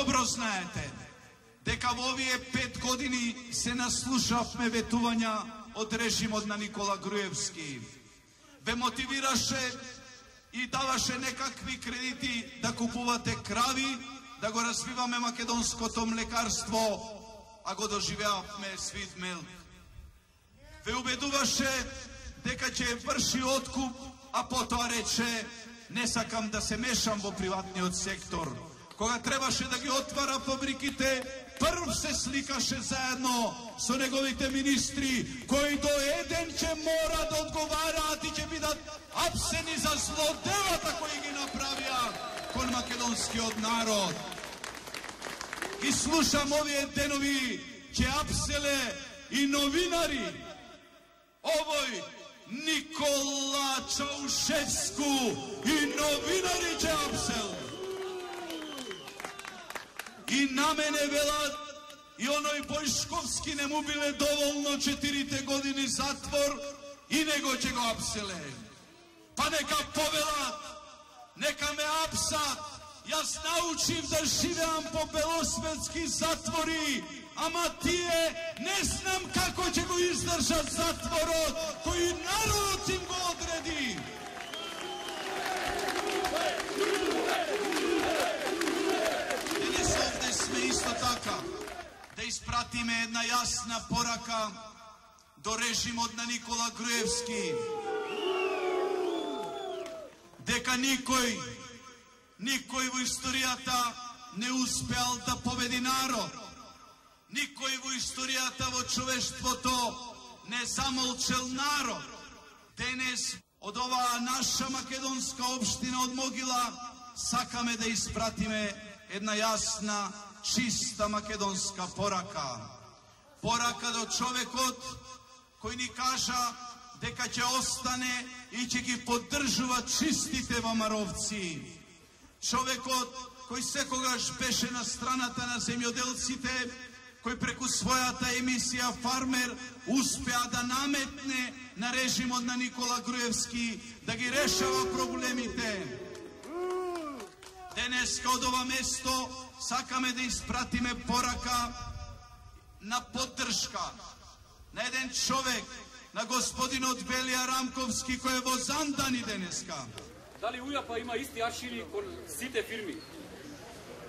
добро знаете дека во овие 5 години се наслушавме ветувања од режимот на Никола Груевски. Ве мотивираше и даваше некакви кредити да купувате крави, да го развиваме македонското млекарство, а го доживеавме свит мелк. Ве убедуваше дека ќе врши откуп, а потоа рече не сакам да се мешам во приватниот сектор. Кога требаше да ги отвара фабриките, прв се сликаше заедно со неговите министри, кои до еден ќе мора да одговараат и ќе бидат апсени за злоделата кои ги направија кон македонскиот народ. И слушам овие денови ќе апселе и новинари. Овој Никола Чаушеску и новинари ќе апсел. И на мене велат, и оној Бојшковски не му биле доволно 4 години затвор и него ќе го апселе. Па нека повелат, нека ме апсат. Јас научив да живеам по белосветски затвори, ама тие не знам како ќе го издржат затворот кој народот им го одреди. Денес овде сме исто така да испратиме една јасна порака до режимот на Никола Груевски, дека никој во историјата не успеал да победи народ. Никој во историјата во човештвото не замолчел народ. Денес од оваа наша македонска општина од Могила сакаме да испратиме една јасна, чиста македонска порака. Порака до човекот кој ни кажа дека ќе остане и ќе ги поддржува чистите вамаровци. Човекот кој секогаш беше на страната на земјоделците, кој преку својата емисија Фармер успеа да наметне на режимот на Никола Груевски да ги решава проблемите. Денеска од ова место сакаме да испратиме порака на поддршка на еден човек, на господинот Велија Рамковски, кој е во Зандани денеска. Дали УЈАПА има исти аршини кон сите фирми?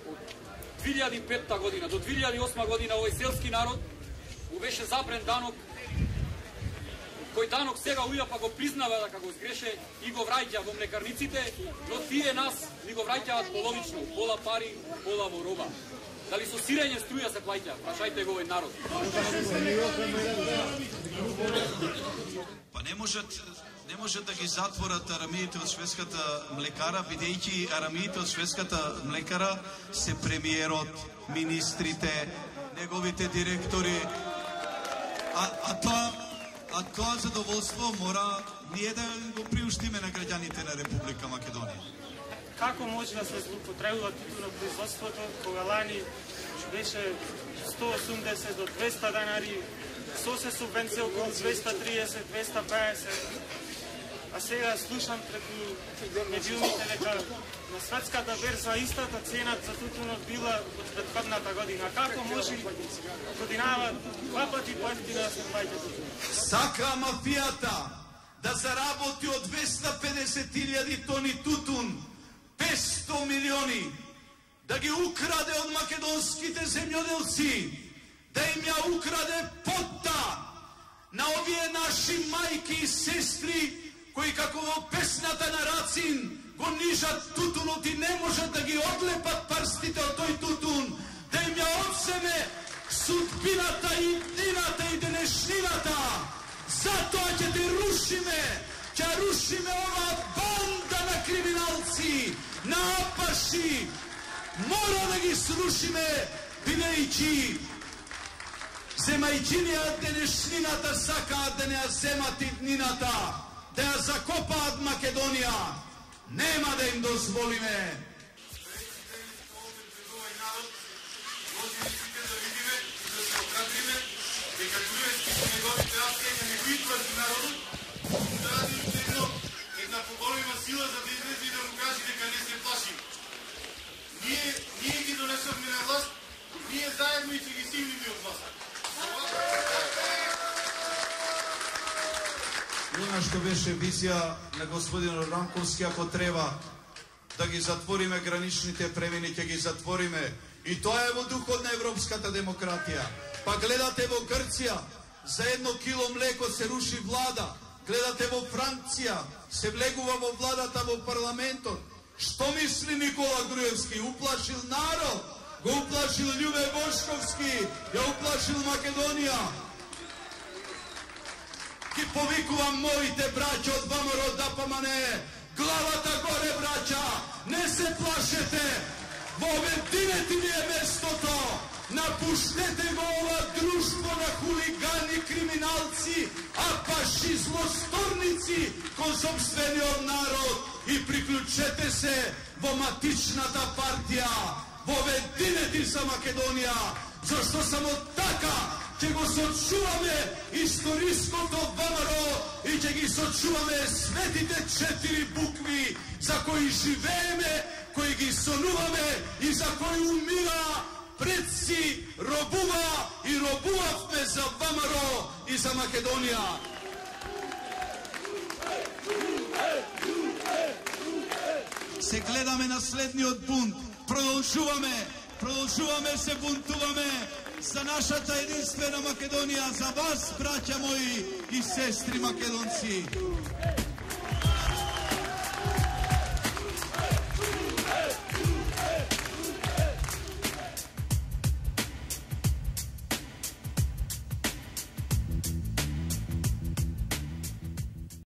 Од 2005 година до 2008 година овој селски народ му беше забрен данок, кој данок сега УЈАПА го признава дека го сгреше и го враќа во млекарниците, но тие нас ни го враќаат половично, пола пари, пола во роба. Дали со сирење струја се плаќа? Прашајте го овој народ. Па не можат да ги затворат арамиите од шведската млекара, бидејќи арамиите од шведската млекара се премиерот, министрите, неговите директори. А тоа задоволство мора ние да го приуштиме на граѓаните на Република Македонија. Како може да се злоупотребува титулно производството, кога лани беше 180 до 200 денари, со се субвенција околу 230-250, а сега слушам преку медиумите дека на светската берза истата цена за тутунот била од претходната година. Како може годинава два пати поевтина да се плаќа тутун? Сака мафијата да заработи од 250.000 тони тутун 500 милиони, да ги украде од македонските земјоделци, да им ја украде потта на овие наши мајки и сестри, кои како во песната на Рацин го нижат тутунот и не можат да ги одлепат прстите од тој тутун, да им ја одземе судбината и днината и денешнината. Затоа ќе те рушиме, ќе рушиме оваа банда на криминалци, на апаши. Мора да ги срушиме, бидејќи земајќинија денешнината сакаат да не ја земат и днината, да ја закопаат Македонија. Нема да им дозволиме. Една поголема сила за да излезе и да му каже дека не се плаши. Ние ги донесовме на власт што беше визија на господин Ранковски, ако треба да ги затвориме граничните премини, ќе ги затвориме. И тоа е во духот на европската демократија. Па гледате во Грција, за 1 кило млеко се руши влада. Гледате во Франција, се влегува во владата, во парламентот. Што мисли Никола Груевски? Уплашил народ, го уплашил Љубе Бошковски, ја уплашил Македонија. Ги повикувам моите браќа од ВМРО да помане. Главата горе, браќа, не се плашете. Во Обединети ви е местото. Напуштете го ова друштво на хулигани, криминалци, апаши, злосторници кон собствениот народ и приклучете се во матичната партија, во Обединети за Македонија, зашто само така ќе го сочуваме историското ВМРО и ќе ги сочуваме светите 4 букви за кои живееме, кои ги сонуваме и за кои умира предци, робува и робувавме за ВМРО и за Македонија. Се гледаме на следниот бунт. Продолжуваме се бунтуваме за нашата единствена Македонија, за вас, браќа мои и сестри македонци.